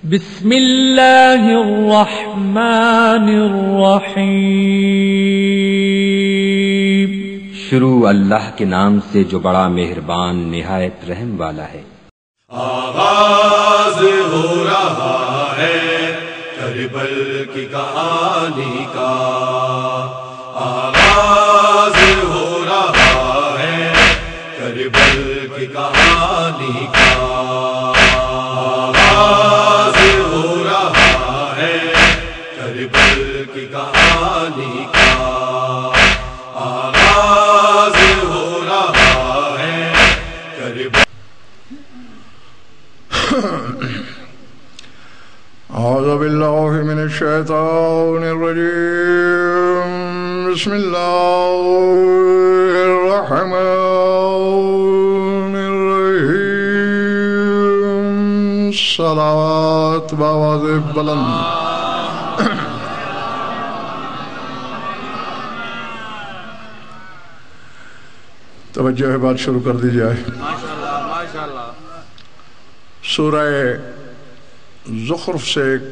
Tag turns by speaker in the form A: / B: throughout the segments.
A: بسم اللہ الرحمن الرحیم۔
B: شروع اللہ کے نام سے جو بڑا مہربان نہایت رحم والا ہے۔
C: آغاز ہو رہا ہے کربل کی کہانی کا، آغاز ہو رہا ہے کربل کی کہانی کا، آغاز ہو رہا ہے کربل کی کہانی کا، آغاز ہو رہا ہے کربل۔
D: اعوذ باللہ من الشیطان الرجیم، بسم اللہ الرحمن الرحیم، صلوات بآواز بلند۔ توجہ ہے، بات شروع کر دی جائے۔ سورہ زخرف سے ایک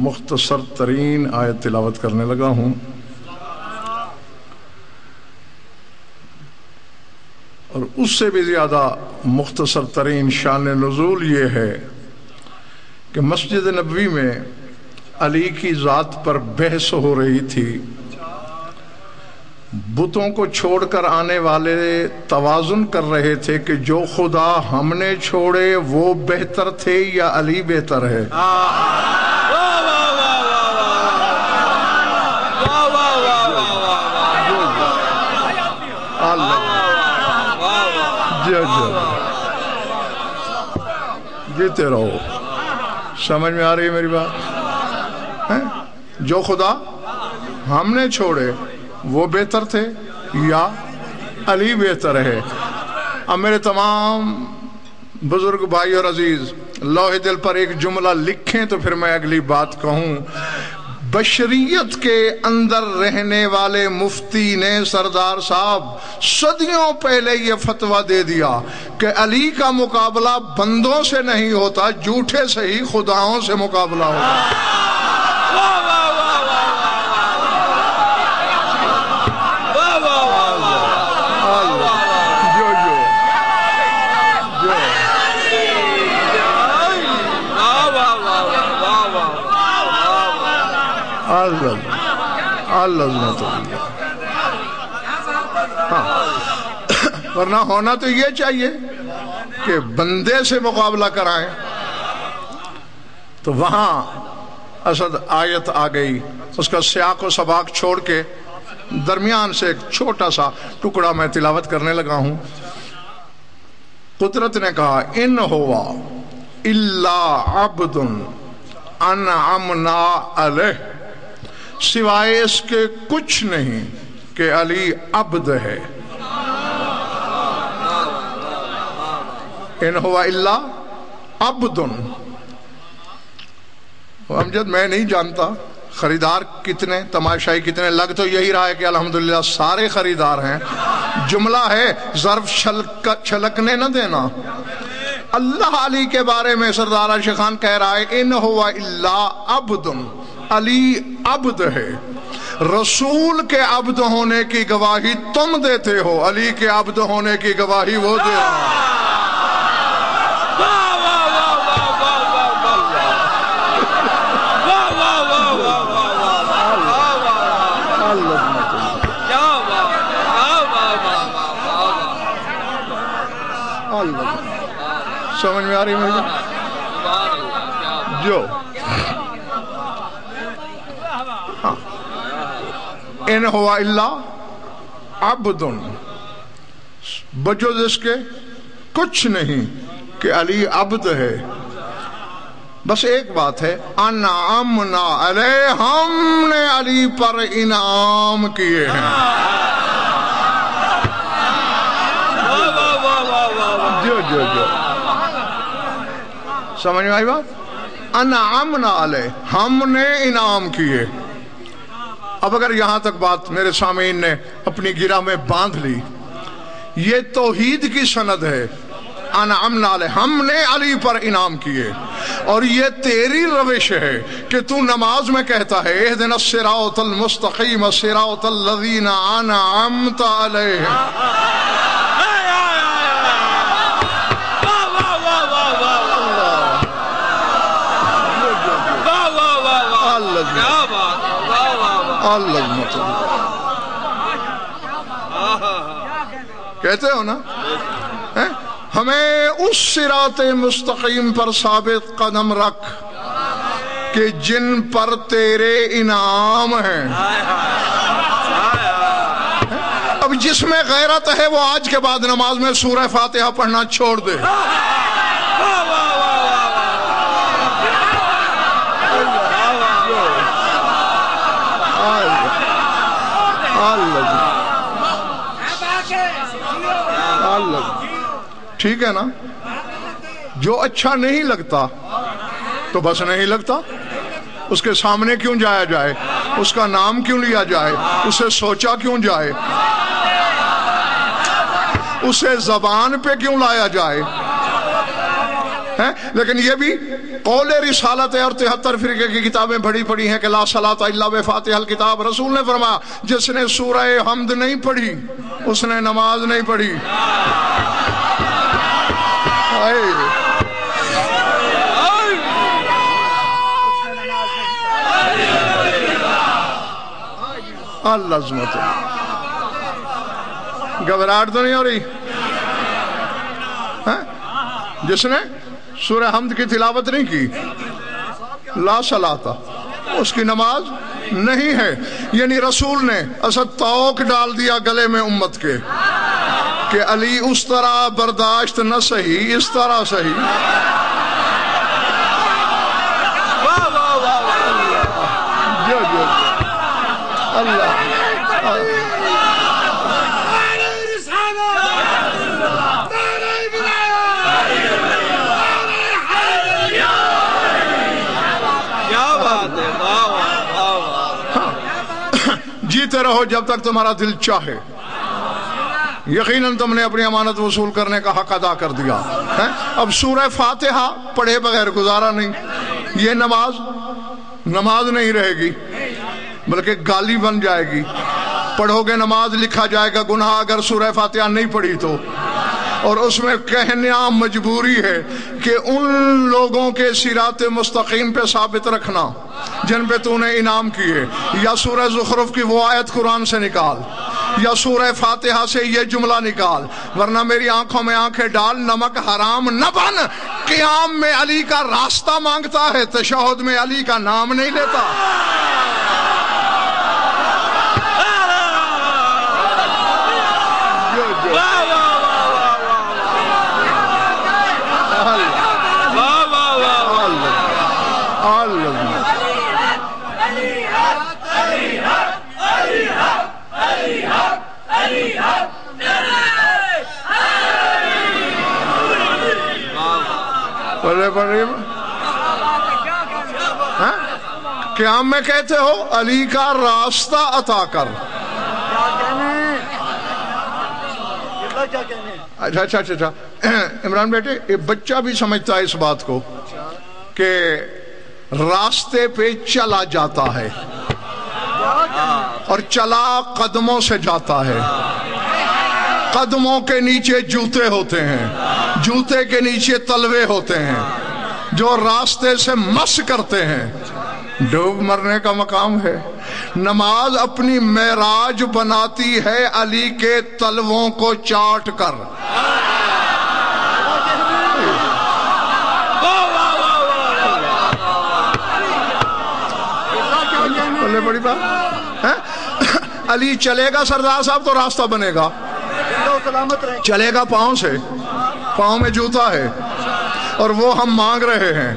D: مختصر ترین آیت تلاوت کرنے لگا ہوں، اور اس سے بھی زیادہ مختصر ترین شان نزول یہ ہے کہ مسجد نبوی میں علی کی ذات پر بحث ہو رہی تھی۔ بتوں کو چھوڑ کر آنے والے توازن کر رہے تھے کہ جو خدا ہم نے چھوڑے وہ بہتر تھے یا علی بہتر ہے۔ جیتے رہو، سمجھ میں آ رہی ہے میری بات؟ جو خدا ہم نے چھوڑے وہ بہتر تھے یا علی بہتر ہے؟ اب میرے تمام بزرگ بھائی اور عزیز لوح دل پر ایک جملہ لکھیں تو پھر میں اگلی بات کہوں۔ بشریت کے اندر رہنے والے مفتی نے سردار صاحب صدیوں پہلے یہ فتویٰ دے دیا کہ علی کا مقابلہ بندوں سے نہیں ہوتا، جھوٹے سے ہی خداؤں سے مقابلہ ہوتا۔ ورنہ ہونا تو یہ چاہیے کہ بندے سے مقابلہ کرائیں۔ تو وہاں اسد آیت آ گئی، اس کا سیاق و سباق چھوڑ کے درمیان سے ایک چھوٹا سا ٹکڑا میں تلاوت کرنے لگا ہوں۔ قدرت نے کہا ان ہوا الا عبد انعمنا علیہ، سوائے اس کے کچھ نہیں کہ علی عبد ہے۔ ان ہوا الا عبد۔ امجد میں نہیں جانتا خریدار کتنے، تماشائی کتنے، لگ تو یہی رہا ہے کہ الحمدللہ سارے خریدار ہیں۔ جملہ ہے، ظرف چھلکنے نہ دینا۔ اللہ علی کے بارے میں سردار عاشق خان کہہ رہا ہے ان ہوا الا عبد، علی عبد ہے۔ رسول کے عبد ہونے کی گواہی تم دیتے ہو، علی کے عبد ہونے کی گواہی وہ دے رہا ہے۔ سمجھ میں آ رہی ہے؟ جو ان ہوا الا عبد، بجز اس کے کچھ نہیں کہ علی عبد ہے۔ بس ایک بات ہے، انعمنا علیہ، ہم نے علی پر انعام کیے ہیں۔ جو سمجھ میں آئی بات؟ انعمنا علیہ، ہم نے انعام کیے۔ اب اگر یہاں تک بات میرے سامعین نے اپنی گرہ میں باندھ لی، یہ توحید کی سند ہے انعمنا علیہ، ہم نے علی پر انعام کیے. اور یہ تیری روش ہے کہ تو نماز میں کہتا ہے اہدنا الصراط المستقیم صراط الذین انعمت علیہم. کہتے ہو نا ہمیں اس صراط مستقیم پر ثابت قدم رکھ کہ جن پر تیرے انعام ہیں. اب جس میں غیرت ہے وہ آج کے بعد نماز میں سورہ فاتحہ پڑھنا چھوڑ دے. ٹھیک ہے نا؟ جو اچھا نہیں لگتا تو بس نہیں لگتا، اس کے سامنے کیوں جایا جائے، اس کا نام کیوں لیا جائے، اسے سوچا کیوں جائے، اسے زبان پہ کیوں لایا جائے. لیکن یہ بھی قول رسالت ہے اور 73 فرقے کی کتابیں پڑھی ہیں کہ لا صلاۃ الا بفاتحہ الکتاب. رسول نے فرمایا جس نے سورہ حمد نہیں پڑھی اس نے نماز نہیں پڑھی. اللہ عظمت، گھبراہٹ تو نہیں ہو رہی؟ جس نے سورہ حمد کی تلاوت نہیں کی لا صلاۃ، اس کی نماز نہیں ہے. یعنی رسول نے اسد توق ڈال دیا گلے میں امت کے کہ علی اس طرح برداشت نہ صحیح، اس طرح صحیح. اللہ جیتے رہو جب تک تمہارا دل چاہے. یقیناً تم نے اپنی امانت وصول کرنے کا حق ادا کر دیا. اب سورہ فاتحہ پڑھے بغیر گزارا نہیں. یہ نماز نہیں رہے گی بلکہ گالی بن جائے گی. پڑھو گے نماز لکھا جائے گا گناہ اگر سورہ فاتحہ نہیں پڑھی تو. اور اس میں کہنا مجبوری ہے کہ ان لوگوں کے صراط مستقیم پہ ثابت رکھنا جن پہ تو نے انعام کیے. یا سورہ زخرف کی وہ آیت قرآن سے نکال یا سورہ فاتحہ سے یہ جملہ نکال، ورنہ میری آنکھوں میں آنکھیں ڈال، نمک حرام نہ بن. قیام میں علی کا راستہ مانگتا ہے، تشہد میں علی کا نام نہیں لیتا. قیام میں کہتے ہو علی کا راستہ عطا کر. اچھا عمران بیٹے، بچہ بھی سمجھتا ہے اس بات کو کہ راستے پہ چلا جاتا ہے اور چلا قدموں سے جاتا ہے. قدموں کے نیچے جوتے ہوتے ہیں، جوتے کے نیچے تلوے ہوتے ہیں جو راستے سے مس کرتے ہیں. ڈوب مرنے کا مقام ہے. نماز اپنی معراج بناتی ہے علی کے تلووں کو چاٹ کر. بڑی بات ہے. علی چلے گا سردار صاحب تو راستہ بنے گا. چلے گا پاؤں سے، پاؤں میں جوتا ہے اور وہ ہم مانگ رہے ہیں.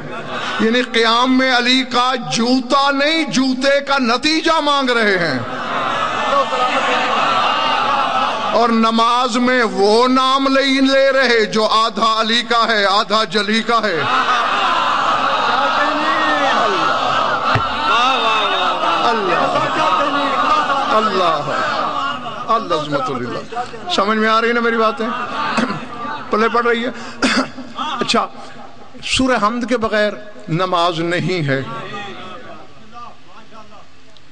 D: یعنی قیام میں علی کا جوتا نہیں، جوتے کا نتیجہ مانگ رہے ہیں. اور نماز میں وہ نام لے رہے جو آدھا علی کا ہے آدھا جلی کا ہے. اللہ عظمت اللہ. سمجھ میں آ رہی نا میری باتیں؟ پلے پڑ رہی ہے. اچھا سورہ حمد کے بغیر نماز نہیں ہے،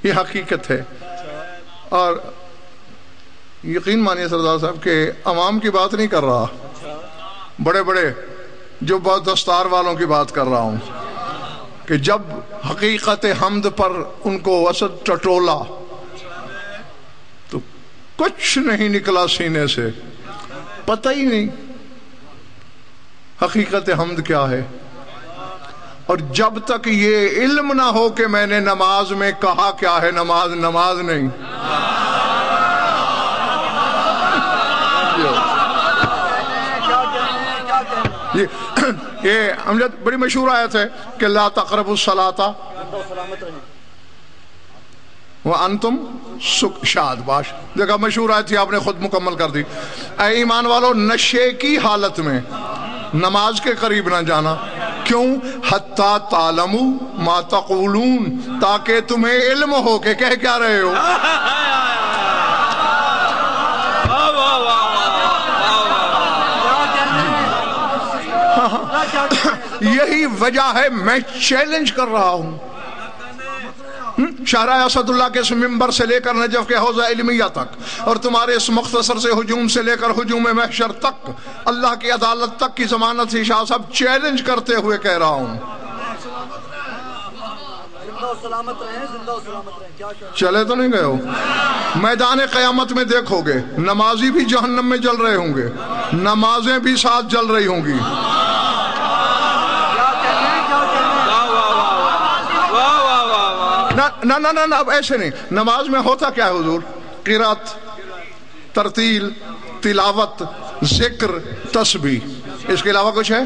D: یہ حقیقت ہے. اور یقین مانیے سردار صاحب کہ عوام کی بات نہیں کر رہا، بڑے بڑے جو بہت دستار والوں کی بات کر رہا ہوں کہ جب حقیقت حمد پر ان کو وسط ٹٹولا تو کچھ نہیں نکلا سینے سے، پتہ ہی نہیں حقیقت حمد کیا ہے. اور جب تک یہ علم نہ ہو کہ میں نے نماز میں کہا کیا ہے، نماز نماز نہیں. یہ امجد بڑی مشہور آیت ہے کہ لا تقربوا الصلاۃ وانتم شاد باش. دیکھا مشہور آیت تھی، آپ نے خود مکمل کر دی. اے ایمان والو نشے کی حالت میں نماز کے قریب نہ جانا. کیوں؟ حتی تعلموا ما تقولون، تاکہ تمہیں علم ہو کہ کہہ کیا رہے ہو. یہی وجہ ہے میں چیلنج کر رہا ہوں شاہراہ اسد اللہ کے اس ممبر سے لے کر نجف کے حوضہ علمیہ تک، اور تمہارے اس مختصر سے ہجوم سے لے کر ہجوم محشر تک، اللہ کی عدالت تک کی ضمانت سے شاہ صاحب چیلنج کرتے ہوئے کہہ رہا ہوں. چلے تو نہیں گئے ہو؟ میدان قیامت میں دیکھو گے نمازی بھی جہنم میں جل رہے ہوں گے، نمازیں بھی ساتھ جل رہی ہوں گی. نہ اب ایسے نہیں. نماز میں ہوتا کیا ہے حضور؟ قرات، ترتیل، تلاوت، ذکر، تسبیح. اس کے علاوہ کچھ ہے؟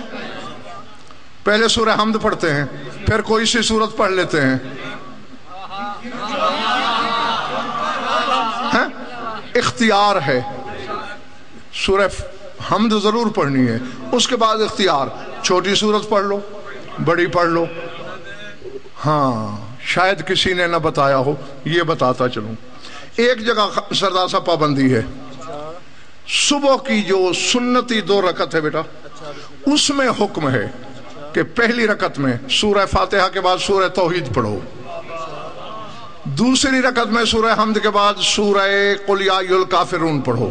D: پہلے سورہ حمد پڑھتے ہیں، پھر کوئی سی سورت پڑھ لیتے ہیں. اختیار ہے، سورہ حمد ضرور پڑھنی ہے، اس کے بعد اختیار، چھوٹی سورت پڑھ لو، بڑی پڑھ لو. ہاں شاید کسی نے نہ بتایا ہو، یہ بتاتا چلوں. ایک جگہ سردار صاحب پابندی ہے، صبح کی جو سنتی 2 رکعت ہے بیٹا، اس میں حکم ہے کہ پہلی رکعت میں سورہ فاتحہ کے بعد سورہ توحید پڑھو، دوسری رکعت میں سورہ حمد کے بعد سورہ قل یا ایھا الکافرون پڑھو.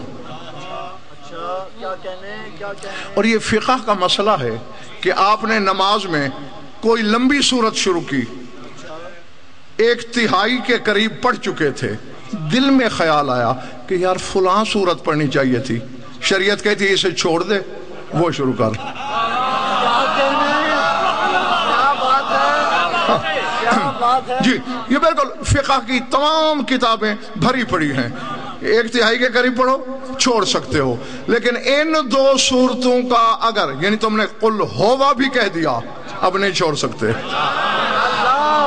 D: اور یہ فقہ کا مسئلہ ہے کہ آپ نے نماز میں کوئی لمبی سورت شروع کی، 1/3 کے قریب پڑھ چکے تھے، دل میں خیال آیا کہ یار فلاں سورت پڑھنی چاہیے تھی، شریعت کہتی ہے اسے چھوڑ دے، وہ شروع کر. جی یہ بالکل فقہ کی تمام کتابیں بھری پڑی ہیں، 1/3 کے قریب پڑھو، چھوڑ سکتے ہو. لیکن ان 2 سورتوں کا اگر یعنی تم نے قل ہوا بھی کہہ دیا، اب نہیں چھوڑ سکتے.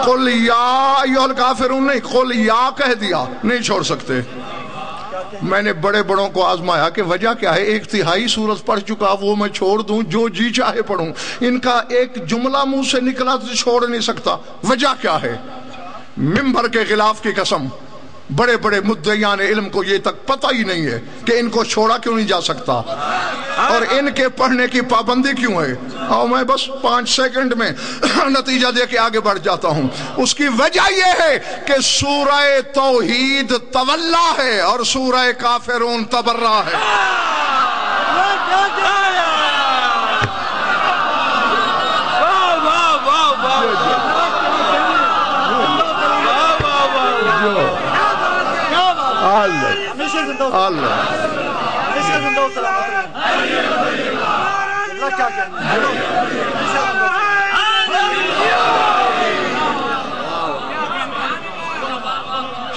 D: قل یا ایھا الکافرون نہیں، قل یا کہہ دیا، نہیں چھوڑ سکتے. میں نے بڑے بڑوں کو آزمایا کہ وجہ کیا ہے، 1/3 سورت پڑھ چکا، وہ میں چھوڑ دوں، جو جی چاہے پڑھوں. ان کا ایک جملہ منہ سے نکلا تو چھوڑ نہیں سکتا. وجہ کیا ہے؟ ممبر کے غلاف کی قسم، بڑے بڑے مدعیان علم کو یہ تک پتہ ہی نہیں ہے کہ ان کو چھوڑا کیوں نہیں جا سکتا، اور ان کے پڑھنے کی پابندی کیوں ہے. اور میں بس 5 سیکنڈ میں نتیجہ دے کے آگے بڑھ جاتا ہوں. اس کی وجہ یہ ہے کہ سورہ توحید تولا ہے اور سورہ کافرون تبرہ ہے.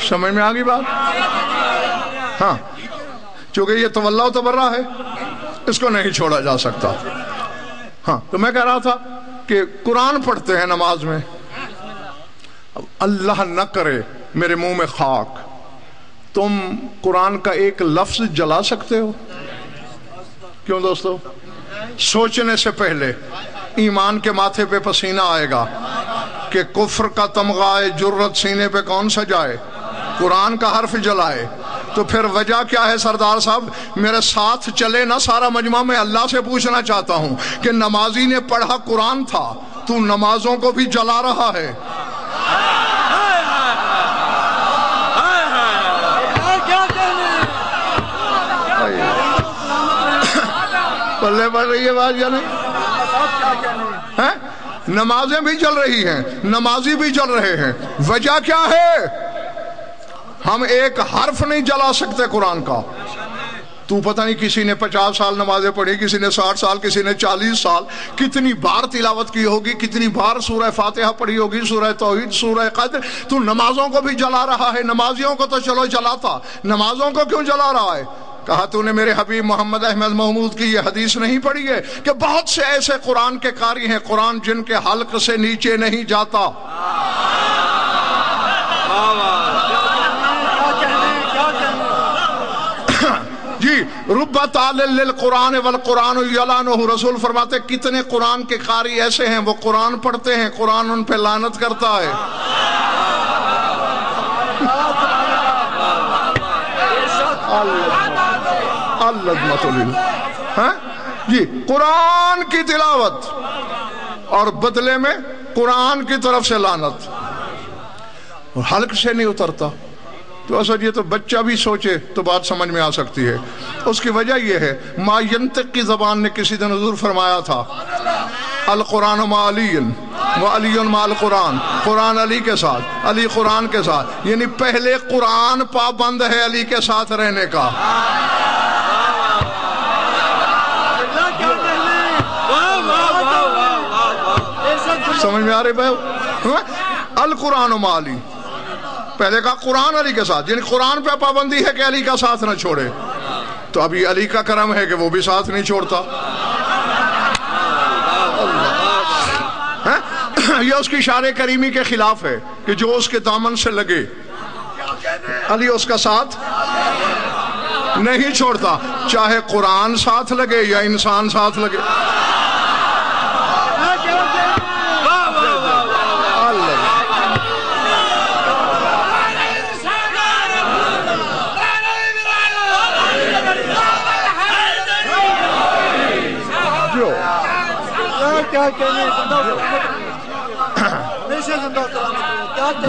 D: سمجھ میں آگئی بات؟ ہاں چونکہ یہ تولا و تبرہ ہے، اس کو نہیں چھوڑا جا سکتا. ہاں تو میں کہہ رہا تھا کہ قرآن پڑھتے ہیں نماز میں، اللہ نہ کرے میرے منہ میں خاک، تم قرآن کا ایک لفظ جلا سکتے ہو؟ کیوں دوستو؟ سوچنے سے پہلے ایمان کے ماتھے پہ پسینہ آئے گا کہ کفر کا تمغہ جرت سینے پہ کون سجائے؟ قرآن کا حرف جلائے. تو پھر وجہ کیا ہے سردار صاحب؟ میرے ساتھ چلے نا سارا مجمع. میں اللہ سے پوچھنا چاہتا ہوں کہ نمازی نے پڑھا قرآن تھا، تو نمازوں کو بھی جلا رہا ہے. پلے پڑ رہی ہے بات یا نہیں؟ نمازیں بھی چل رہی ہیں، نمازی بھی چل رہے ہیں. وجہ کیا ہے؟ ہم ایک حرف نہیں جلا سکتے قرآن کا. تو پتہ نہیں کسی نے 50 سال نمازیں پڑھی، کسی نے 60 سال، کسی نے 40 سال، کتنی بار تلاوت کی ہوگی، کتنی بار سورہ فاتحہ پڑھی ہوگی، سورہ توحید، سورہ قدر. تو نمازوں کو بھی جلا رہا ہے. نمازیوں کو تو چلو جلاتا، نمازوں کو کیوں جلا رہا ہے؟ کہا تو نے میرے حبیب محمد احمد محمود کی یہ حدیث نہیں پڑھی ہے کہ بہت سے ایسے قرآن کے قاری ہیں قرآن جن کے حلق سے نیچے نہیں جاتا. جی رب تعال للقرآن والقرآن یلعنہ. رسول فرماتے کتنے قرآن کے قاری ایسے ہیں وہ قرآن پڑھتے ہیں، قرآن ان پہ لعنت کرتا ہے. جی قرآن کی تلاوت اور بدلے میں قرآن کی طرف سے لعنت، اور حلق سے نہیں اترتا. تو اصل یہ تو بچہ بھی سوچے تو بات سمجھ میں آ سکتی ہے. اس کی وجہ یہ ہے ما ینطق کی زبان نے کسی دن حضور فرمایا تھا القرآن مع علی و علی مع القرآن. قرآن علی کے ساتھ، علی قرآن کے ساتھ. یعنی پہلے قرآن پابند ہے علی کے ساتھ رہنے کا. سمجھ میں آ رہی بھائی؟ القرآن مع علی، پہلے کا قرآن علی کے ساتھ، یعنی قرآن پہ پابندی ہے کہ علی کا ساتھ نہ چھوڑے. تو ابھی علی کا کرم ہے کہ وہ بھی ساتھ نہیں چھوڑتا. یہ اس کی شان کریمی کے خلاف ہے کہ جو اس کے دامن سے لگے علی اس کا ساتھ نہیں چھوڑتا، چاہے قرآن ساتھ لگے یا انسان ساتھ لگے.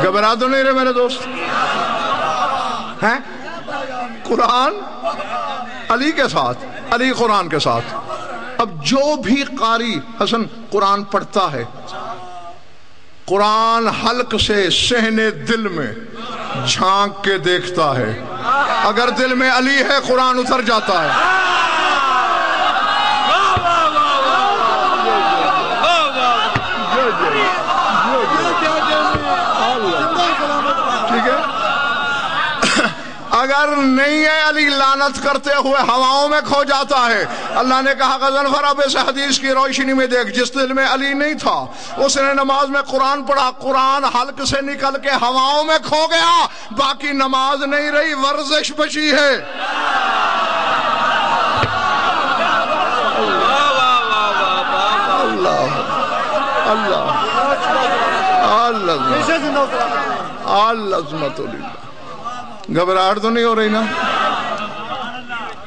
D: گھبرا تو نہیں رہے میرے دوست ہیں؟ قرآن علی کے ساتھ، علی قرآن کے ساتھ. اب جو بھی قاری حسن قرآن پڑھتا ہے، قرآن حلق سے صحن دل میں جھانک کے دیکھتا ہے. اگر دل میں علی ہے قرآن اتر جاتا ہے. اگر نہیں ہے علی لعنت کرتے ہوئے ہواؤں میں کھو جاتا ہے. اللہ نے کہا غضنفر اب اس حدیث کی روشنی میں دیکھ، جس دل میں علی نہیں تھا اس نے نماز میں قرآن پڑھا، قرآن حلق سے نکل کے ہواؤں میں کھو گیا، باقی نماز نہیں رہی، ورزش بچی ہے. اللہ اللہ العظمت للہ. گھبراہٹ تو نہیں ہو رہی نا؟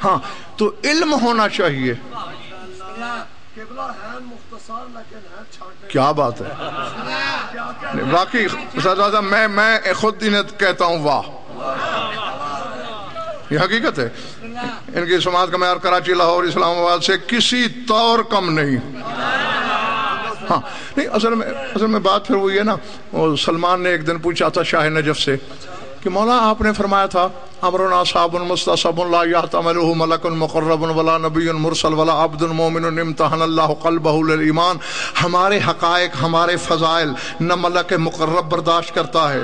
D: ہاں تو علم ہونا چاہیے. کیا بات ہے باقی زیادہ میں خود انہیں کہتا ہوں واہ، یہ حقیقت ہے. ان کی سماعت کا معیار کراچی، لاہور، اسلام آباد سے کسی طور کم نہیں. ہاں نہیں اصل میں بات پھر وہی ہے نا. سلمان نے ایک دن پوچھا تھا شاہ نجف سے کہ مولا آپ نے فرمایا تھا امرنا صعب مستصعب لا يحتمله ملک مقرب ولا نبی مرسل ولا عبد مومن امتحن اللہ قلبہ للایمان. ہمارے حقائق، ہمارے فضائل نہ ملک مقرب برداشت کرتا ہے،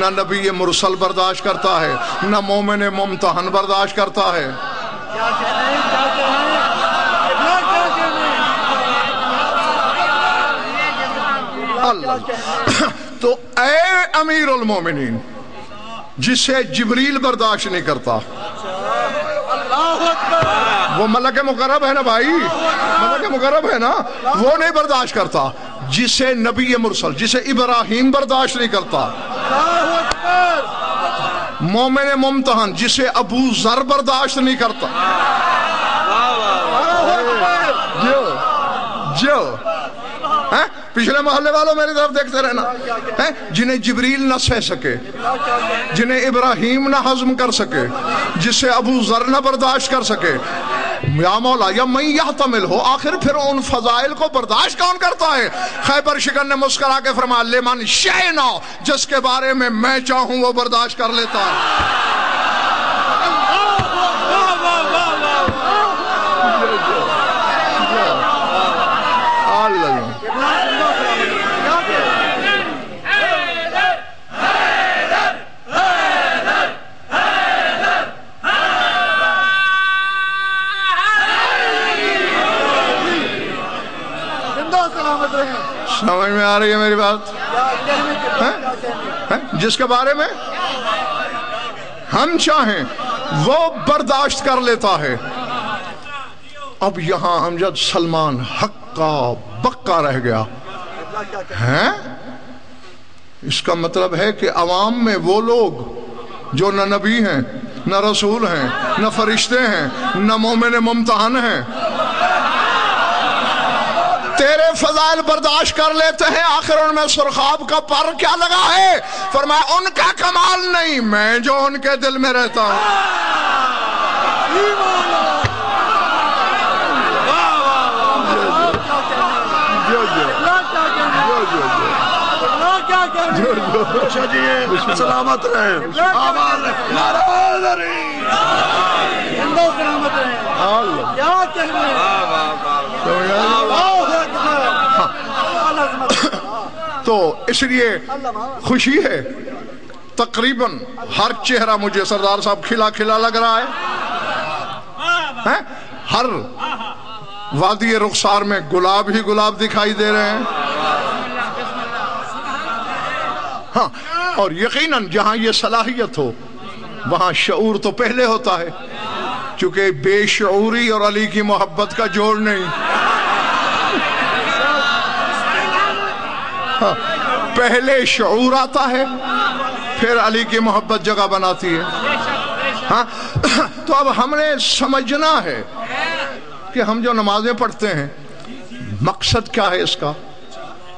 D: نہ نبی مرسل برداشت کرتا ہے، نہ مومن ممتحن برداشت کرتا ہے. اللہ. تو اے امیر المومنین، جسے جبریل برداشت نہیں کرتا، وہ ملک مقرب ہے نا بھائی، ملک مقرب ہے نا، وہ نہیں برداشت کرتا. جسے نبی مرسل، جسے ابراہیم برداشت نہیں کرتا، مومن ممتحن جسے ابو ذر برداشت نہیں کرتا، جو پچھلے محلے والوں میری طرف دیکھتے رہنا، جنہیں جبریل نہ سہ سکے، جنہیں ابراہیم نہ ہضم کر سکے، جسے ابو ذر نہ برداشت کر سکے، یا مولا یا من یحتمل ہو، آخر پھر ان فضائل کو برداشت کون کرتا ہے؟ خیبر شکن نے مسکرا کے فرمایا لمن شئنا، جس کے بارے میں میں چاہوں وہ برداشت کر لیتا ہے۔ سمجھ میں آ رہی ہے میری بات؟ جس کے بارے میں ہم چاہیں وہ برداشت کر لیتا ہے۔ اب یہاں امجد سلمان ہکا بکا رہ گیا ہے۔ اس کا مطلب ہے کہ عوام میں وہ لوگ جو نہ نبی ہیں، نہ رسول ہیں، نہ فرشتے ہیں، نہ مومن ممتحن ہیں، تیرے فضائل برداشت کر لیتے ہیں، آخر ان میں سرخاب کا پر کیا لگا ہے؟ فرمایا ان کا کمال نہیں، میں جو ان کے دل میں رہتا ہوں۔
C: سلامت رہے،
D: تو اس لیے خوشی ہے، تقریباً ہر چہرہ مجھے سردار صاحب کھلا کھلا لگ رہا ہے، ہر وادی رخسار میں گلاب ہی گلاب دکھائی دے رہے ہیں۔ ہاں، اور یقیناً جہاں یہ صلاحیت ہو وہاں شعور تو پہلے ہوتا ہے، چونکہ بے شعوری اور علی کی محبت کا جوڑ نہیں۔ ہاں، پہلے شعور آتا ہے، پھر علی کی محبت جگہ بناتی ہے۔ ہاں، تو اب ہم نے سمجھنا ہے کہ ہم جو نمازیں پڑھتے ہیں مقصد کیا ہے اس کا؟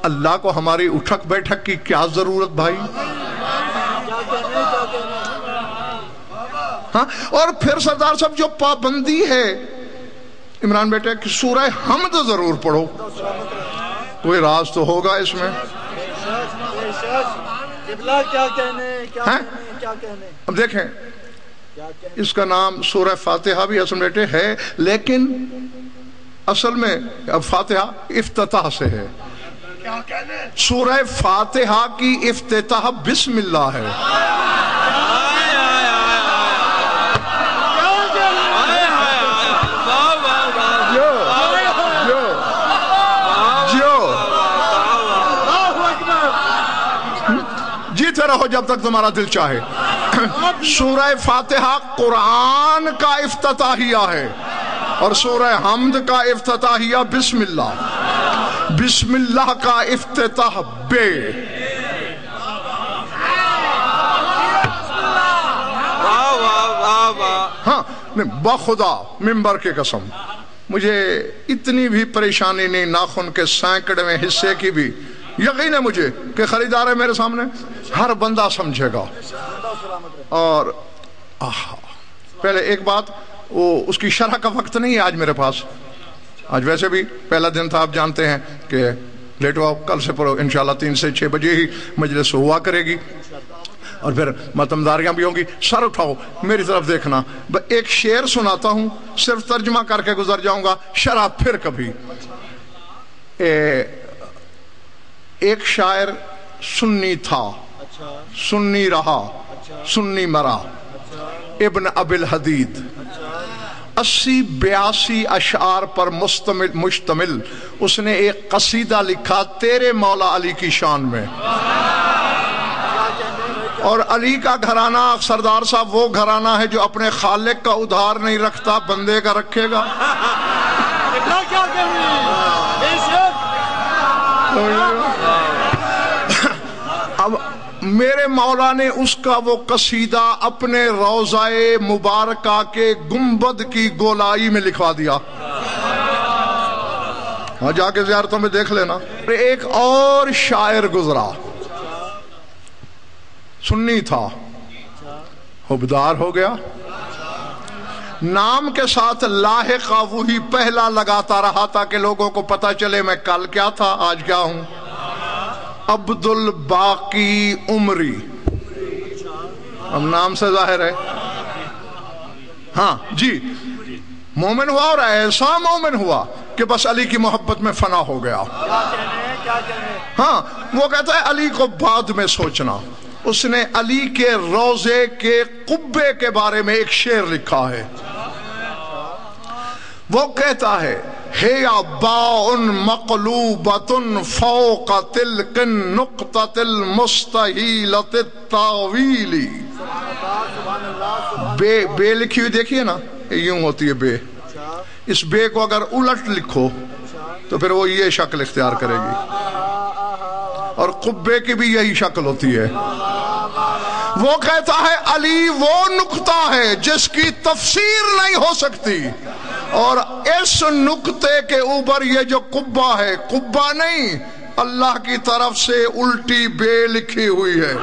D: اللہ کو ہماری اٹھک بیٹھک کی کیا ضرورت بھائی؟ ہاں، اور پھر سردار صاحب جو پابندی ہے عمران بیٹے کہ سورہ حمد ضرور پڑھو، کوئی راز تو ہوگا اس میں۔ اب دیکھیں اس کا نام سورہ فاتحہ بھی اصل بیٹے ہے، لیکن اصل میں اب فاتحہ افتتاح سے ہے۔ سورہ فاتحہ کی افتتاح بسم اللہ ہے۔ جیتے رہو جب تک تمہارا دل چاہے۔ سورہ فاتحہ قرآن کا افتتاحیہ ہے اور سورہ حمد کا افتتاحیہ بسم اللہ۔ بسم اللہ کا افتتاح بے۔ ہاں، بخدا ممبر کی قسم مجھے اتنی بھی پریشانی نہیں، ناخن کے سینکڑویں حصے کی بھی یقین ہے مجھے کہ خریدار ہے میرے سامنے، ہر بندہ سمجھے گا۔ اور پہلے ایک بات، وہ اس کی شرح کا وقت نہیں ہے آج میرے پاس، آج ویسے بھی پہلا دن تھا، آپ جانتے ہیں کہ لیٹو آؤ، کل سے پڑھو انشاءاللہ 3 سے 6 بجے ہی مجلس ہوا کرے گی، اور پھر ماتمداریاں بھی ہوں گی۔ سر اٹھاؤ میری طرف دیکھنا، ایک شعر سناتا ہوں، صرف ترجمہ کر کے گزر جاؤں گا، شرح پھر کبھی۔ ایک شاعر سنی تھا، سنی رہا، سنی مرا، ابن ابی الحدید، 80-82 اشعار پر مشتمل اس نے ایک قصیدہ لکھا تیرے مولا علی کی شان میں۔ اور علی کا گھرانہ سردار صاحب وہ گھرانہ ہے جو اپنے خالق کا ادھار نہیں رکھتا، بندے کا رکھے گا۔ میرے مولا نے اس کا وہ قصیدہ اپنے روضائے مبارکہ کے گنبد کی گولائی میں لکھوا دیا. ہاں جا کے زیارتوں میں دیکھ لینا. ایک اور شاعر گزرا، سنی تھا، حبدار ہو گیا، نام کے ساتھ لاحقہ وہی پہلا لگاتا رہا تھا کہ لوگوں کو پتا چلے میں کل کیا تھا آج کیا ہوں. عبد الباقی عمری، اب نام سے ظاہر ہے. ہاں جی، مومن ہوا اور ایسا مومن ہوا کہ بس علی کی محبت میں فنا ہو گیا. ہاں وہ کہتا ہے علی کو بعد میں سوچنا. اس نے علی کے روضے کے قبے کے بارے میں ایک شعر لکھا ہے. وہ کہتا ہے ہے باء مقلوبۃ فوق تلک النقطۃ المستحیلۃ التاویل. بے لکھی ہوئی دیکھیے نا، یوں ہوتی ہے بے. اس بے کو اگر الٹ لکھو تو پھر وہ یہ شکل اختیار کرے گی، اور قبے کی بھی یہی شکل ہوتی ہے. وہ کہتا ہے علی وہ نقطہ ہے جس کی تفسیر نہیں ہو سکتی، اور اس نقطے کے اوپر یہ جو قبہ ہے، قبہ نہیں، اللہ کی طرف سے الٹی بے لکھی ہوئی ہے.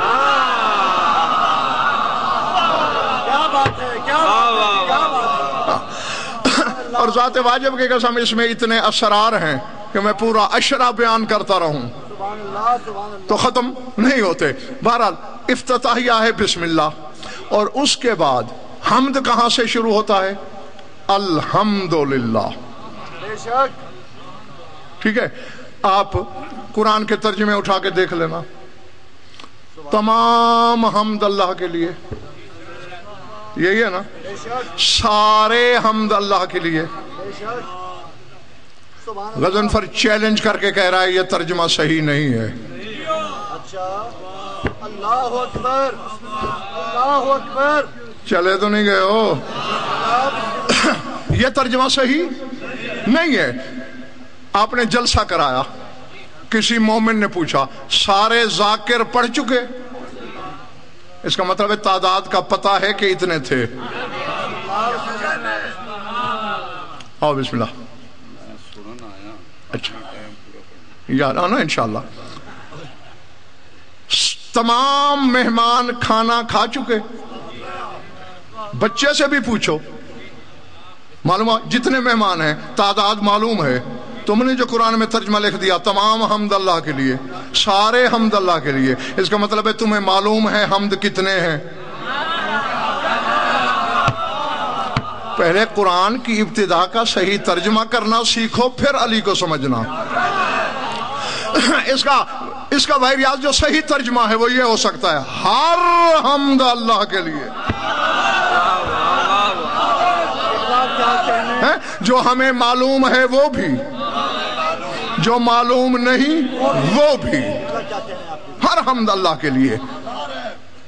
D: اور ذات واجب کی قسم اس میں اتنے اسرار ہیں کہ میں پورا اشرا بیان کرتا رہوں تو ختم نہیں ہوتے. بہرحال افتتاحیہ ہے بسم اللہ، اور اس کے بعد حمد کہاں سے شروع ہوتا ہے؟ الحمدللہ. ٹھیک ہے، آپ قرآن کے ترجمے اٹھا کے دیکھ لینا، تمام حمد اللہ کے لیے. یہی ہے نا، سارے حمد اللہ کے لیے. غضنفر چیلنج کر کے کہہ رہا ہے یہ ترجمہ صحیح نہیں ہے.
E: اللہ اکبر، اللہ اکبر.
D: چلے تو نہیں گئے ہو؟ یہ ترجمہ صحیح نہیں ہے. آپ نے جلسہ کرایا، کسی مومن نے پوچھا سارے ذاکر پڑھ چکے؟ اس کا مطلب ہے تعداد کا پتہ ہے کہ اتنے تھے. آؤ بسم اللہ. اچھا یاد آنا انشاءاللہ. تمام مہمان کھانا کھا چکے؟ بچے سے بھی پوچھو، معلوم جتنے مہمان ہیں تعداد معلوم ہے. تم نے جو قرآن میں ترجمہ لکھ دیا تمام حمد اللہ کے لیے، سارے حمد اللہ کے لیے، اس کا مطلب ہے تمہیں معلوم ہے حمد کتنے ہیں. پہلے قرآن کی ابتدا کا صحیح ترجمہ کرنا سیکھو، پھر علی کو سمجھنا. اس کا بہریاز جو صحیح ترجمہ ہے وہ یہ ہو سکتا ہے ہر حمد اللہ کے لیے. جو ہمیں معلوم ہے وہ بھی، جو معلوم نہیں وہ بھی، ہر حمد اللہ کے لیے.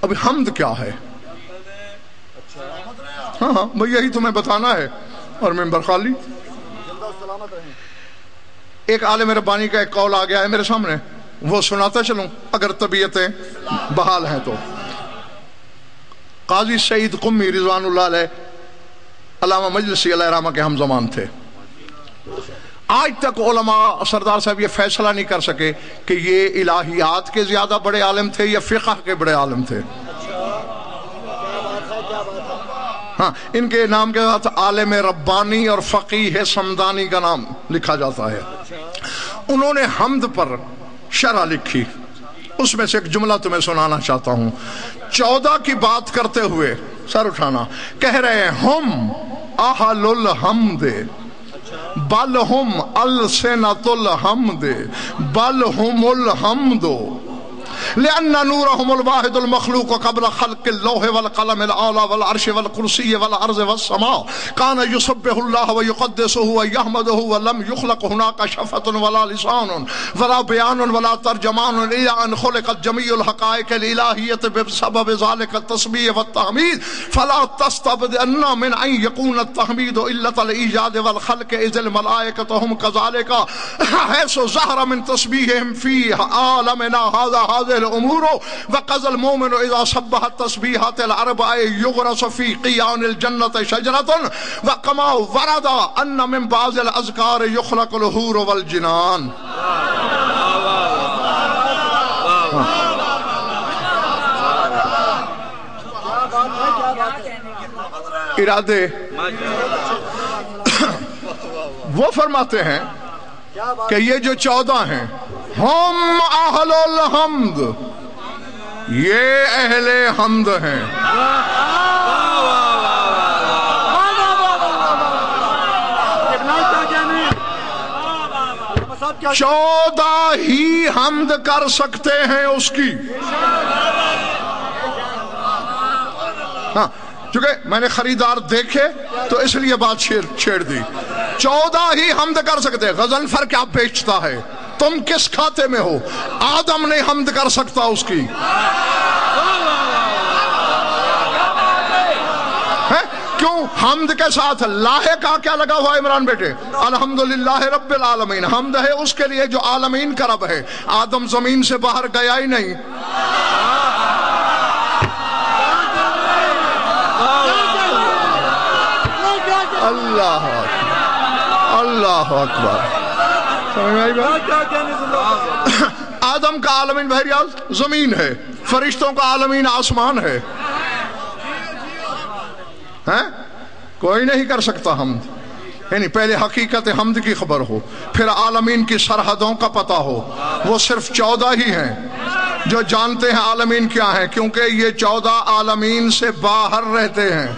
D: اب حمد کیا ہے؟ ہاں بھئی یہی تمہیں بتانا ہے، اور ممبر خالی. ایک عالم ربانی کا ایک قول آ گیا ہے میرے سامنے، وہ سناتا چلوں اگر طبیعتیں بحال ہیں تو. قاضی سعید قمی رضوان اللہ علیہ، علامہ مجلسی علیہ رحمہ کے ہم زمان تھے. آج تک علماء سردار صاحب یہ فیصلہ نہیں کر سکے کہ یہ الہیات کے زیادہ بڑے عالم تھے یا فقہ کے بڑے عالم تھے. ہاں ان کے نام کے ساتھ عالم ربانی اور فقیہ سمدانی کا نام لکھا جاتا ہے. انہوں نے حمد پر شرح لکھی، اس میں سے ایک جملہ تمہیں سنانا چاہتا ہوں. 14 کی بات کرتے ہوئے سر اٹھانا، کہہ رہے ہیں ہم اہل الحمد بل ہم السنۃ الحمد بل ہم الحمد لأن نورهم الواحد المخلوق قبل خلق اللوح والقلم الأعلى والعرش والكرسي والأرض والسماء كان يسبح الله ويقدسه ويحمده ولم يخلق هناك شفة ولا لسان ولا بيان ولا ترجمان إلا أن خلقت جميع الحقائق الإلهية بسبب ذلك التسبيح والتحميد فلا تستبدئن من أن يكون التحميد إلا الإيجاد والخلق إذ الملائكة هم كذلك حيث ظهر من تسبيحهم في عالمنا هذا هذه الامور وقضى المؤمن اذا صبح التسبيحات الاربع يغرس في قيان الجنه شجره وكما ورد ان من بعض الاذكار يخلق الحور والجنان. ارادے وہ فرماتے ہیں کہ یہ جو 14 ہیں ہم اہل الحمد، یہ اہل حمد ہیں. 14 ہی حمد کر سکتے ہیں اس کی. ہاں چونکہ میں نے خریدار دیکھے تو اس لیے بات چھیڑ دی. 14 ہی حمد کر سکتے. غضنفر کیا بیچتا ہے؟ تم کس کھاتے میں ہو؟ آدم نہیں حمد کر سکتا اس کی. کیوں؟ حمد کے ساتھ لاحق کیا لگا ہوا عمران بیٹے؟ الحمدللہ رب العالمین. حمد ہے اس کے لیے جو عالمین کا رب ہے. آدم زمین سے باہر گیا ہی نہیں. اللہ اللہ اکبر. آدم کا عالمین بحریات زمین ہے، فرشتوں کا عالمین آسمان ہے. کوئی نہیں کر سکتا حمد. یعنی پہلے حقیقت حمد کی خبر ہو، پھر عالمین کی سرحدوں کا پتہ ہو. وہ صرف 14 ہی ہیں جو جانتے ہیں عالمین کیا ہیں، کیونکہ یہ 14 عالمین سے باہر رہتے ہیں.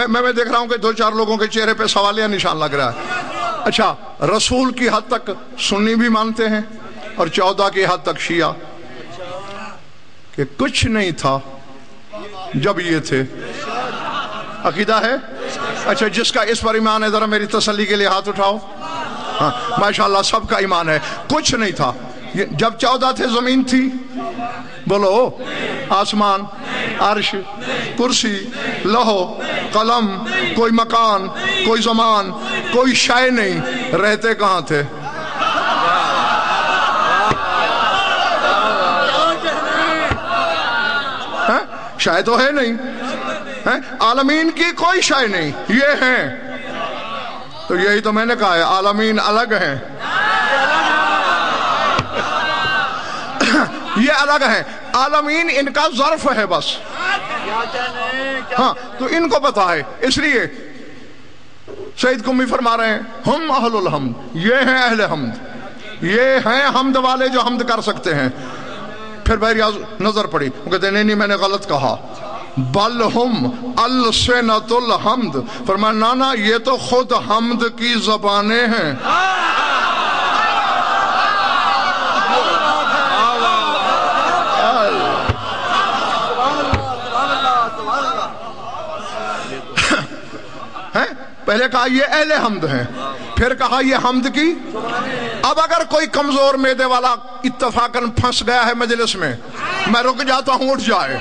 D: میں دیکھ رہا ہوں کہ 2-4 لوگوں کے چہرے پہ سوالیہ نشان لگ رہا ہے. اچھا، رسول کی حد تک سنی بھی مانتے ہیں اور 14 کی حد تک شیعہ، کہ کچھ نہیں تھا جب یہ تھے. عقیدہ ہے؟ اچھا، جس کا اس پر ایمان ہے ذرا میری تسلی کے لیے ہاتھ اٹھاؤ. ہاں ماشاءاللہ سب کا ایمان ہے. کچھ نہیں تھا جب 14 تھے. زمین تھی، بولو، آسمان، عرش، کرسی، لوح قلم، کوئی مکان، کوئی زمان، کوئی شے نہیں. رہتے کہاں تھے؟ شے تو ہے نہیں. عالمین کی کوئی شے نہیں، یہ ہیں. تو یہی تو میں نے کہا ہے، عالمین الگ ہیں. یہ الگ ہیں. عالمین ان کا ظرف ہے بس. ہاں تو ان کو پتا ہے. اس لیے سید قمی فرما رہے ہیں ہم اہل الحمد، یہ ہیں اہل حمد، یہ ہیں حمد والے جو حمد کر سکتے ہیں. پھر بہریاز نظر پڑی، وہ کہتے ہیں نہیں میں نے غلط کہا. بل ہم السنۃ الحمد. فرمایا نانا یہ تو خود حمد کی زبانیں ہیں. پہلے کہا یہ اہل حمد ہیں، پھر کہا یہ حمد کی. اب اگر کوئی کمزور معدے والا اتفاقاً پھنس گیا ہے مجلس میں، میں رک جاتا ہوں، اٹھ جائے،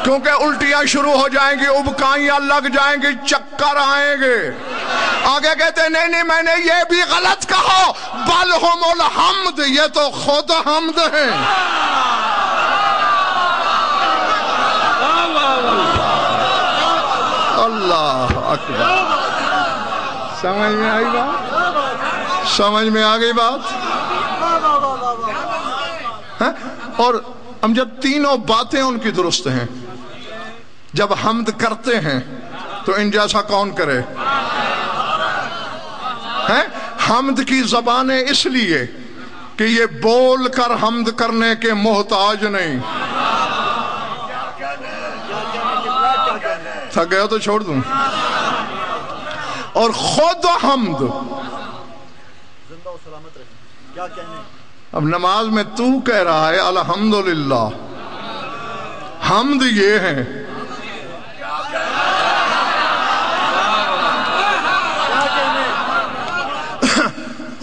D: کیونکہ الٹیاں شروع ہو جائیں گی، ابکائیاں لگ جائیں گی، چکر آئیں گے. آگے کہتے ہیں نہیں میں نے یہ بھی غلط کہا. بل ہم الحمد، یہ تو خود حمد ہیں. اللہ اکبر. سمجھ میں آئی بات؟ سمجھ میں آ گئی بات؟ اور امجد تینوں باتیں ان کی درست ہیں. جب حمد کرتے ہیں تو ان جیسا کون کرے؟ حمد کی زبانیں اس لیے کہ یہ بول کر حمد کرنے کے محتاج نہیں. تھک گیا تو چھوڑ دوں. اور خود حمد. اب نماز میں تو کہہ رہا ہے الحمدللہ، حمد یہ ہے.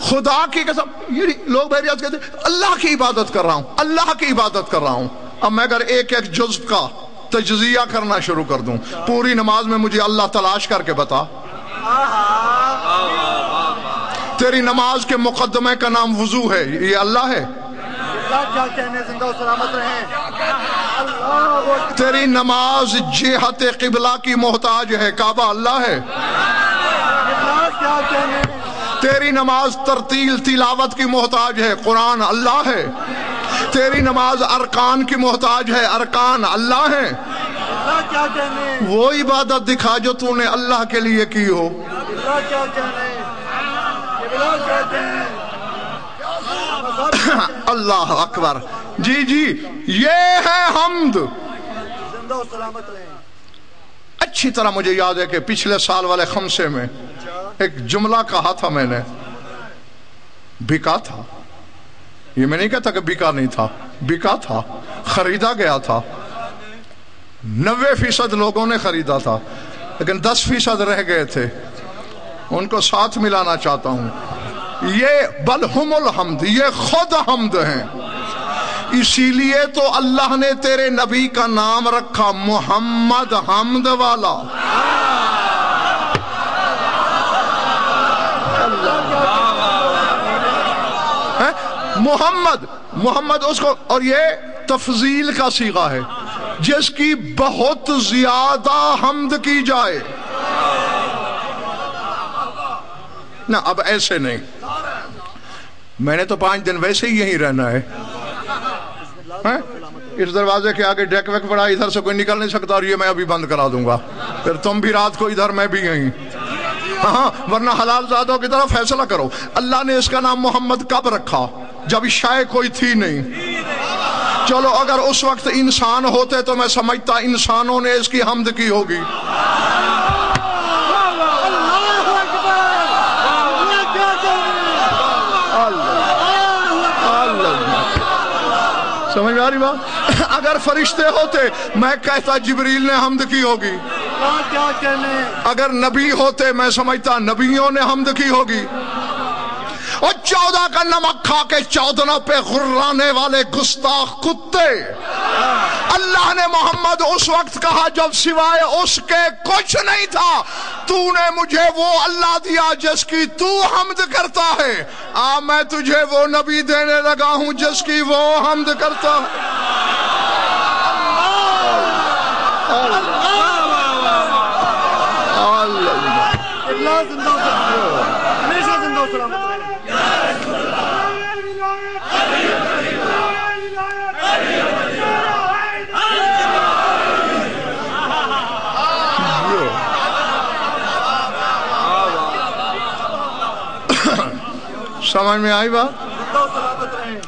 D: خدا کی قسم، یہ لوگ بہریات کہتے ہیں اللہ کی عبادت کر رہا ہوں، اللہ کی عبادت کر رہا ہوں. اب میں اگر ایک ایک جز کا تجزیہ کرنا شروع کر دوں، پوری نماز میں مجھے اللہ تلاش کر کے بتا. تیری نماز کے مقدمے کا نام وضو ہے، یہ اللہ ہے؟
E: کیا کہنے، زندہ و سلامت رہیں۔ اللہ اکبر۔
D: تیری نماز جہت قبلہ کی محتاج ہے، کعبہ اللہ ہے؟
E: کیا کہنے،
D: تیری نماز ترتیل تلاوت کی محتاج ہے، قرآن اللہ ہے؟ تیری نماز ارکان کی محتاج ہے، ارکان اللہ ہیں؟
E: کیا کہنے،
D: وہ عبادت دکھا جو تو نے اللہ کے لیے کی ہو۔
E: کیا کہنے، کیا کہنے۔
D: اللہ اکبر۔ جی جی، یہ ہے حمد۔
E: زندہ و سلامت رہیں۔
D: اچھی طرح مجھے یاد ہے کہ پچھلے سال والے خمسے میں ایک جملہ کہا تھا میں نے، بکا تھا، یہ میں نہیں کہتا کہ بکا نہیں تھا، بکا تھا، خریدا گیا تھا، 90% لوگوں نے خریدا تھا، لیکن 10% رہ گئے تھے، ان کو ساتھ ملانا چاہتا ہوں۔ یہ بلہم الحمد، یہ خود حمد ہیں، اسی لیے تو اللہ نے تیرے نبی کا نام رکھا محمد حمد والا۔ محمد اس کو، اور یہ تفضیل کا صیغہ ہے، جس کی بہت زیادہ حمد کی جائے نہ۔ اب ایسے نہیں، میں نے تو 5 دن ویسے ہی یہیں رہنا ہے، اس دروازے کے آگے ڈیک ویک پڑا، ادھر سے کوئی نکل نہیں سکتا، اور یہ میں ابھی بند کرا دوں گا، پھر تم بھی رات کو ادھر، میں بھی یہیں۔ ہاں، ورنہ حلال زادوں کی طرف فیصلہ کرو۔ اللہ نے اس کا نام محمد کب رکھا؟ جب عشاء کوئی تھی نہیں۔ چلو اگر اس وقت انسان ہوتے تو میں سمجھتا انسانوں نے اس کی حمد کی ہوگی۔ سمجھ میں آ رہی بات؟ اگر فرشتے ہوتے میں کہتا جبریل نے حمد کی ہوگی۔
E: کیا کہنے،
D: اگر نبی ہوتے میں سمجھتا نبیوں نے حمد کی ہوگی۔ اور 14 کا نمک کھا کے 14 پہ غرانے والے گستاخ کتے، اللہ نے محمد اس وقت کہا جب سوائے اس کے کچھ نہیں تھا، تو نے مجھے وہ اللہ دیا جس کی تو حمد کرتا ہے، میں تجھے وہ نبی دینے لگا ہوں جس کی وہ حمد کرتا ہے۔
E: اللہ زندہ و سلامت، ہمیشہ زندہ و سلامت رہیں۔
D: سمجھ میں آئی بات؟
E: زندہ و سلامت رہیں۔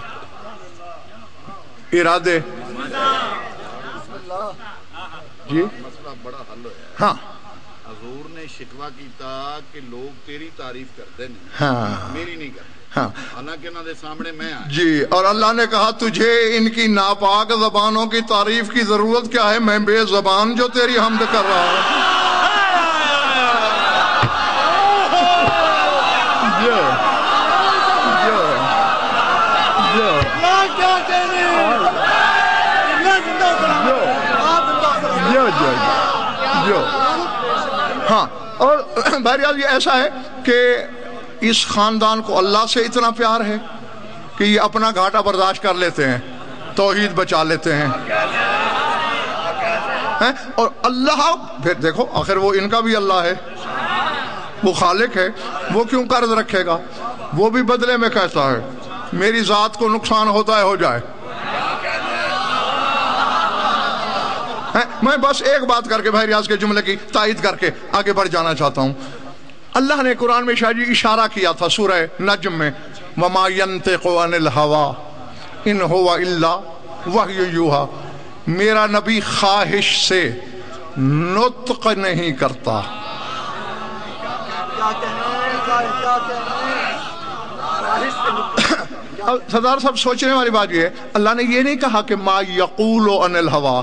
D: ارادے جی
F: مسئلہ بڑا حل ہویا۔
D: ہاں،
F: حضور نے شکوہ کیتا کہ لوگ تیری تعریف کرتے نہیں،
D: ہاں
F: میری نہیں کرتے،
D: ہاں
F: حالانکہ انہوں نے سامنے میں آیا۔
D: جی، اور اللہ نے کہا تجھے ان کی ناپاک زبانوں کی تعریف کی ضرورت کیا ہے، میں بے زبان جو تیری حمد کر رہا ہوں۔ ہاں، اور بہرحال یہ ایسا ہے کہ اس خاندان کو اللہ سے اتنا پیار ہے کہ یہ اپنا گھاٹا برداشت کر لیتے ہیں، توحید بچا لیتے ہیں، اور اللہ پھر دیکھو آخر وہ ان کا بھی اللہ ہے، وہ خالق ہے، وہ کیوں قرض رکھے گا؟ وہ بھی بدلے میں کہتا ہے میری ذات کو نقصان ہوتا ہے ہو جائے۔ میں بس ایک بات کر کے بھائی ریاض کے جملے کی تائید کر کے آگے بڑھ جانا چاہتا ہوں۔ اللہ نے قرآن میں شاید اشارہ کیا تھا سورہ نجم میں، وَمَا يَنْتِقُ عَنِ الْهَوَىٰ إِنْ هُوَ إِلَّا وَحْيٌ يُوحَىٰ، میرا نبی خواہش سے نطق نہیں کرتا۔ سردار صاحب سوچنے والی بات یہ ہے، اللہ نے یہ نہیں کہا کہ ما یقول عن الہوا،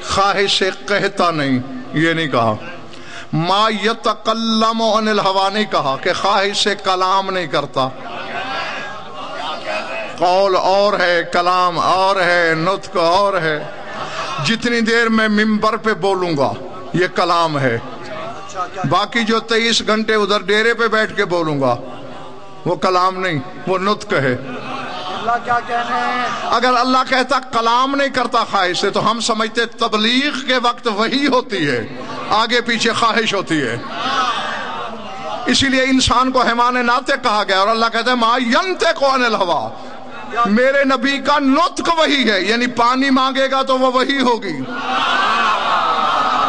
D: خواہش سے کہتا نہیں، یہ نہیں کہا۔ ما یتکلم عن الہوا نہیں کہا کہ خواہش سے کلام نہیں کرتا۔ قول اور ہے، کلام اور ہے، نطق اور ہے۔ جتنی دیر میں ممبر پہ بولوں گا یہ کلام ہے، باقی جو 23 گھنٹے ادھر ڈیرے پہ بیٹھ کے بولوں گا وہ کلام نہیں، وہ نطق ہے۔
E: اللہ کیا کہنے ہیں؟
D: اگر اللہ کہتا کلام نہیں کرتا خواہش سے تو ہم سمجھتے تبلیغ کے وقت وحی ہوتی ہے، آگے پیچھے خواہش ہوتی ہے۔ اسی لیے انسان کو حیوان ناطق کہا گیا، اور اللہ کہتا ہے ما ینطق عن الہویٰ، میرے نبی کا نطق وحی ہے، یعنی پانی مانگے گا تو وہ وحی ہوگی،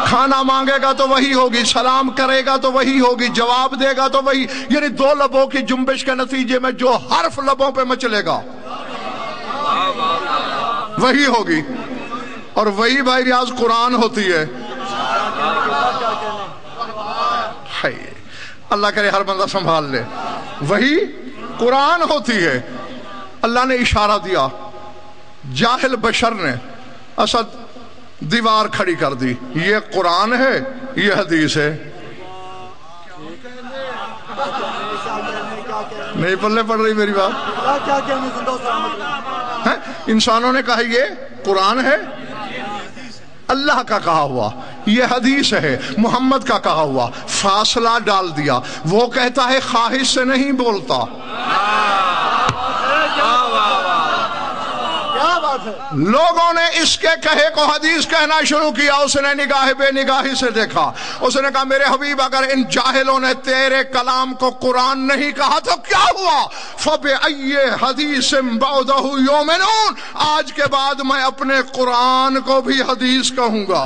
D: کھانا مانگے گا تو وہی ہوگی، سلام کرے گا تو وہی ہوگی، جواب دے گا تو وہی، یعنی دو لبوں کی جنبش کے نتیجے میں جو حرف لبوں پہ مچلے گا وہی ہوگی۔ اور وہی بھائی ریاض قرآن ہوتی ہے۔ اللہ کرے ہر بندہ سنبھال لے، وہی قرآن ہوتی ہے۔ اللہ نے اشارہ دیا، جاہل بشر نے اسد دیوار کھڑی کر دی، یہ قرآن ہے یہ حدیث ہے؟ نہیں پلے پڑ رہی میری بات؟
E: کیا کہنے زندہ و سلامت
D: ہیں؟ انسانوں نے کہا یہ قرآن ہے، اللہ کا کہا ہوا یہ حدیث ہے، محمد کا کہا ہوا، فاصلہ ڈال دیا۔ وہ کہتا ہے خواہش سے نہیں بولتا، لوگوں نے اس کے کہے کو حدیث کہنا شروع کیا، اس نے نگاہ بے نگاہی سے دیکھا، اس نے کہا میرے حبیب اگر ان جاہلوں نے تیرے کلام کو قرآن نہیں کہا تو کیا ہوا؟ فَبِأَيِّ حَدِيثٍ بَعْدَهُ يُؤْمِنُونَ، آج کے بعد میں اپنے قرآن کو بھی حدیث کہوں گا۔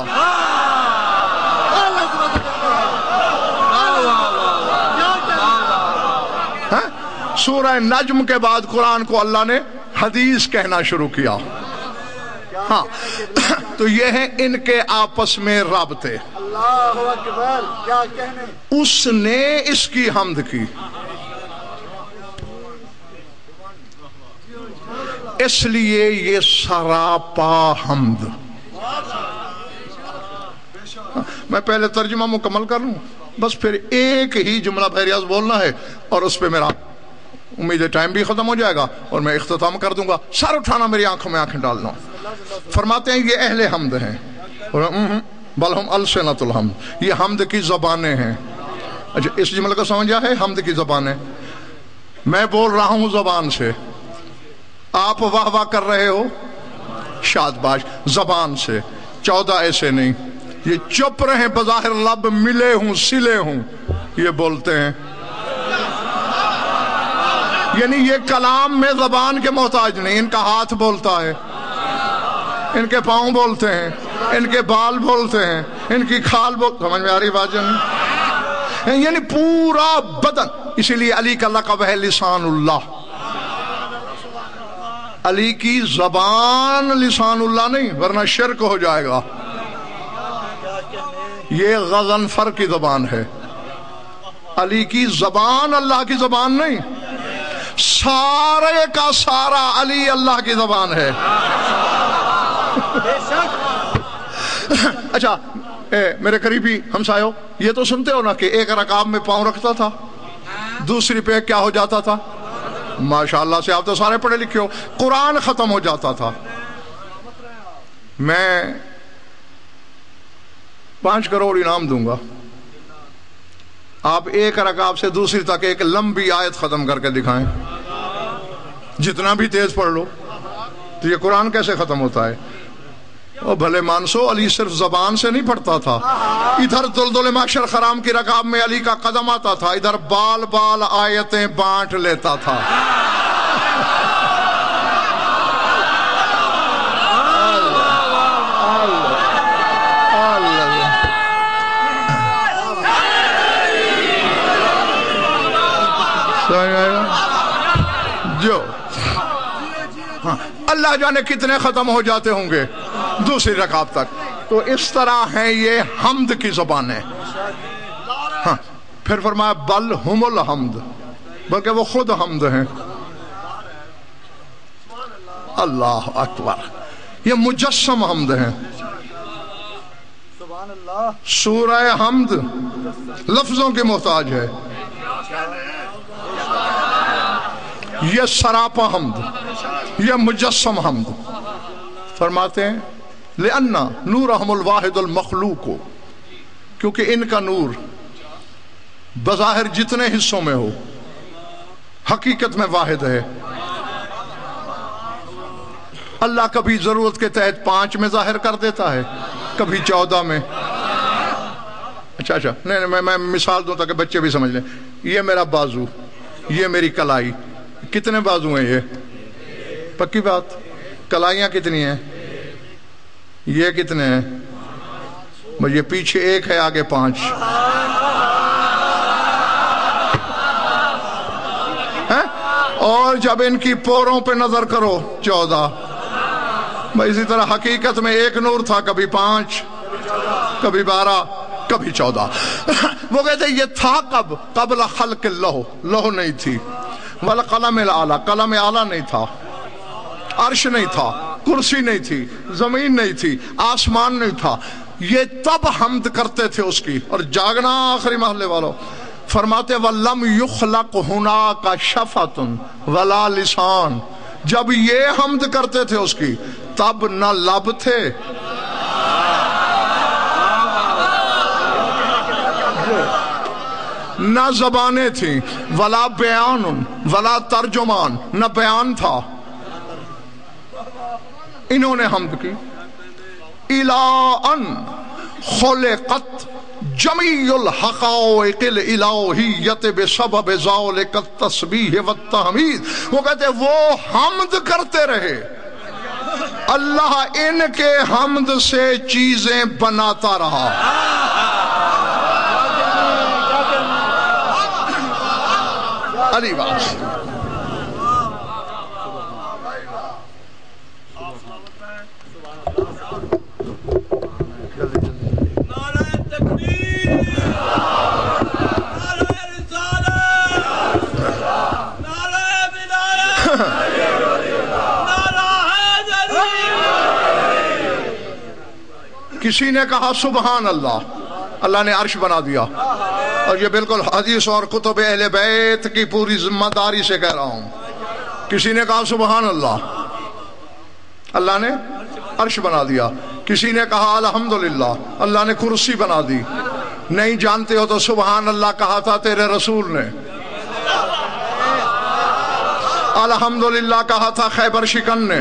D: سورہ نجم کے بعد قرآن کو اللہ نے حدیث کہنا شروع کیا۔ ہاں تو یہ ہیں ان کے آپس میں رابطے۔
E: اللہ اکبر، کیا کہنے؟
D: اس نے اس کی حمد کی، اس لیے یہ سراپا حمد۔ میں پہلے ترجمہ مکمل کر لوں، بس پھر ایک ہی جملہ بحریاض بولنا ہے اور اس پہ میرا امید ہے ٹائم بھی ختم ہو جائے گا اور میں اختتام کر دوں گا۔ سر اٹھانا، میری آنکھوں میں آنکھیں ڈالنا۔ فرماتے ہیں یہ اہل حمد ہیں، بل ہم السنۃ الحمد، یہ حمد کی زبانیں ہیں۔ اچھا اس جملے کو سمجھا ہے؟ حمد کی زبانیں، میں بول رہا ہوں زبان سے، آپ واہ واہ کر رہے ہو شادباش زبان سے، 14 ایسے نہیں، یہ چپ رہے بظاہر لب ملے ہوں سلے ہوں، یہ بولتے ہیں، یعنی یہ کلام میں زبان کے محتاج نہیں، ان کا ہاتھ بولتا ہے، ان کے پاؤں بولتے ہیں، ان کے بال بولتے ہیں، ان کی کھال سمجھ میں آ رہی بات جن؟ یعنی پورا بدن۔ اسی لیے علی کا لقب ہے لسان اللہ، علی کی زبان لسان اللہ نہیں، ورنہ شرک ہو جائے گا۔ یہ غضنفر کی زبان ہے، علی کی زبان اللہ کی زبان نہیں، سارے کا سارا علی اللہ کی زبان ہے۔ اچھا میرے قریبی ہمسایوں، یہ تو سنتے ہو نا کہ ایک رکعت میں پاؤں رکھتا تھا، دوسری پہ کیا ہو جاتا تھا؟ ماشاءاللہ سے آپ تو سارے پڑھے لکھے ہو، قرآن ختم ہو جاتا تھا۔ میں 5 کروڑ انعام دوں گا، آپ ایک رکعت سے دوسری تک ایک لمبی آیت ختم کر کے دکھائیں، جتنا بھی تیز پڑھ لو۔ تو یہ قرآن کیسے ختم ہوتا ہے؟ او بھلے مانسو، علی صرف زبان سے نہیں پڑھتا تھا، ادھر دلدل محشر خرام کی رکعت میں علی کا قدم آتا تھا، ادھر بال بال آیتیں بانٹ لیتا تھا۔ جو اللہ جانے کتنے ختم ہو جاتے ہوں گے دوسری رکعت تک۔ تو اس طرح ہیں یہ حمد کی زبانیں۔ ہاں پھر فرمایا بل ہم الحمد، بلکہ وہ خود حمد ہیں۔ اللہ اکبر، یہ مجسم حمد ہیں۔
E: سبحان اللہ،
D: سورہ حمد لفظوں کی محتاج ہے، یہ سراپا حمد، یہ مجسم حمد۔ فرماتے ہیں لِأَنَّ نُورَهُمُ الْوَاحِدُ الْمَخْلُوقُ، کیونکہ ان کا نور بظاہر جتنے حصوں میں ہو حقیقت میں واحد ہے۔ اللہ کبھی ضرورت کے تحت 5 میں ظاہر کر دیتا ہے، کبھی 14 میں۔ اچھا نہیں میں مثال دوں تاکہ بچے بھی سمجھ لیں۔ یہ میرا بازو، یہ میری کلائی، کتنے بازو ہیں یہ؟ پکی بات؟ کلائیاں کتنی ہیں؟ یہ کتنے ہیں؟ یہ پیچھے 1 ہے، آگے 5 ہیں؟ اور جب ان کی پوروں پہ نظر کرو 14۔ اسی طرح حقیقت میں ایک نور تھا، کبھی 5، کبھی 12، کبھی 14۔ وہ کہتے ہیں یہ تھا کب؟ قبل خلق لوح نہیں تھی، والقلم الاعلی، قلم اعلی نہیں تھا، عرش نہیں تھا، کرسی نہیں تھی، زمین نہیں تھی، آسمان نہیں تھا۔ یہ تب حمد کرتے تھے اس کی۔ اور جاگنا آخری محلے والوں، فرماتے وَلَمْ يُخْلَقْ هُنَاكَ شَفَةٌ وَلَا لِسَانٌ، جب یہ حمد کرتے تھے اس کی تب نہ لب تھے نہ زبانیں تھیں، ولا بیان ولا ترجمان، نہ بیان تھا۔ انہوں نے حمد کی۔ اِلَىٰ أَنْ خُلِقَتْ جَمِيعُ الْحَقَائِقِ الْإِلَٰهِيَّةِ بِسَبَبِ ذَلِكَ التَّسْبِيحِ وَالتَّحْمِيدِ۔ وہ کہتے ہیں وہ حمد کرتے رہے، اللہ ان کے حمد سے چیزیں بناتا رہا۔ علی بات۔ کسی نے کہا سبحان اللہ، اللہ نے عرش بنا دیا، اور یہ بالکل حدیث اور کتب اہل بیت کی پوری ذمہ داری سے کہہ رہا ہوں۔ کسی نے کہا سبحان اللہ، اللہ نے عرش بنا دیا۔ کسی نے کہا الحمدللہ، اللہ نے کرسی بنا دی۔ نہیں جانتے ہو تو سبحان اللہ کہا تھا تیرے رسول نے، الحمدللہ کہا تھا خیبر شکن نے۔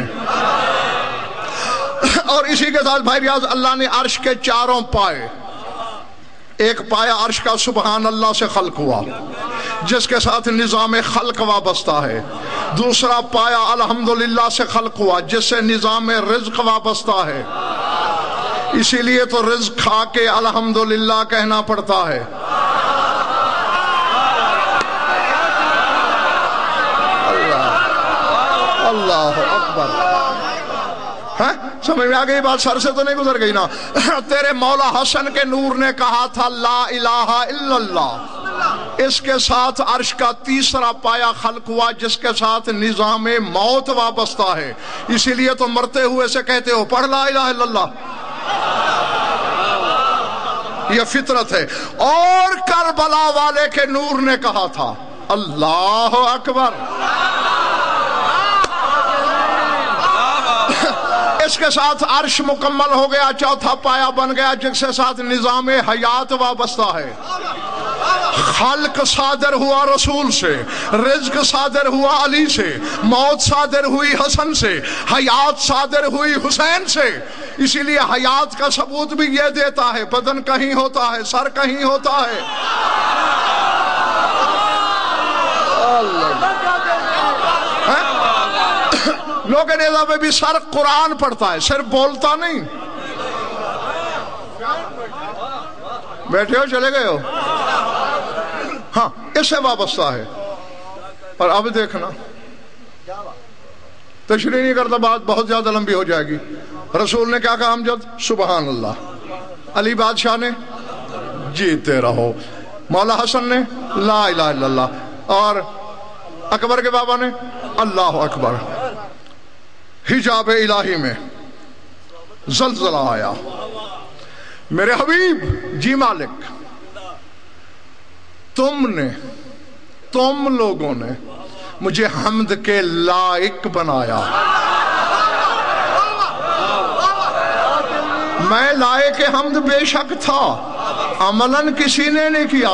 D: اور اسی کے ساتھ بھائی ریاض، اللہ نے عرش کے 4 پائے، ایک پایا عرش کا سبحان اللہ سے خلق ہوا جس کے ساتھ نظام خلق وابستہ ہے، دوسرا پایا الحمدللہ سے خلق ہوا جس سے نظام رزق وابستہ ہے، اسی لیے تو رزق کھا کے الحمدللہ کہنا پڑتا ہے۔ اللہ اکبر۔ سمجھ میں آ گئی بات؟ سر سے تو نہیں گزر گئی نا؟ تیرے مولا حسن کے نور نے کہا تھا لا الہ الا اللہ، اس کے ساتھ عرش کا 3 پایا خلق ہوا جس کے ساتھ نظام موت وابستہ ہے، اسی لیے تو مرتے ہوئے سے کہتے ہو پڑھ لا الہ الا اللہ، یہ فطرت ہے۔ اور کربلا والے کے نور نے کہا تھا اللہ اکبر۔ اس کے ساتھ عرش مکمل ہو گیا، 4تھا پایا بن گیا جس کے ساتھ نظام حیات وابستہ ہے۔ خلق صادر ہوا رسول سے، رزق صادر ہوا علی سے، موت صادر ہوئی حسن سے، حیات صادر ہوئی حسین سے۔ اسی لیے حیات کا ثبوت بھی یہ دیتا ہے بدن کہیں ہوتا ہے، سر کہیں ہوتا ہے۔ لوگ نیزہ میں بھی سر قرآن پڑھتا ہے، صرف بولتا نہیں۔ بیٹھے ہو چلے گئے ہو؟ ہاں اس سے وابستہ ہے۔ اور اب دیکھنا، تشریح نہیں کرتا، بات بہت زیادہ لمبی ہو جائے گی۔ رسول نے کیا کہا امجد؟ سبحان اللہ۔ علی بادشاہ نے جیتے رہو، مولا حسن نے لا الہ الا اللہ، اور اکبر کے بابا نے اللہ اکبر۔ حجاب الہی میں زلزلہ آیا، میرے حبیب جی مالک تم لوگوں نے مجھے حمد کے لائق بنایا، میں لائق حمد بے شک تھا، عملاً کسی نے نہیں کیا،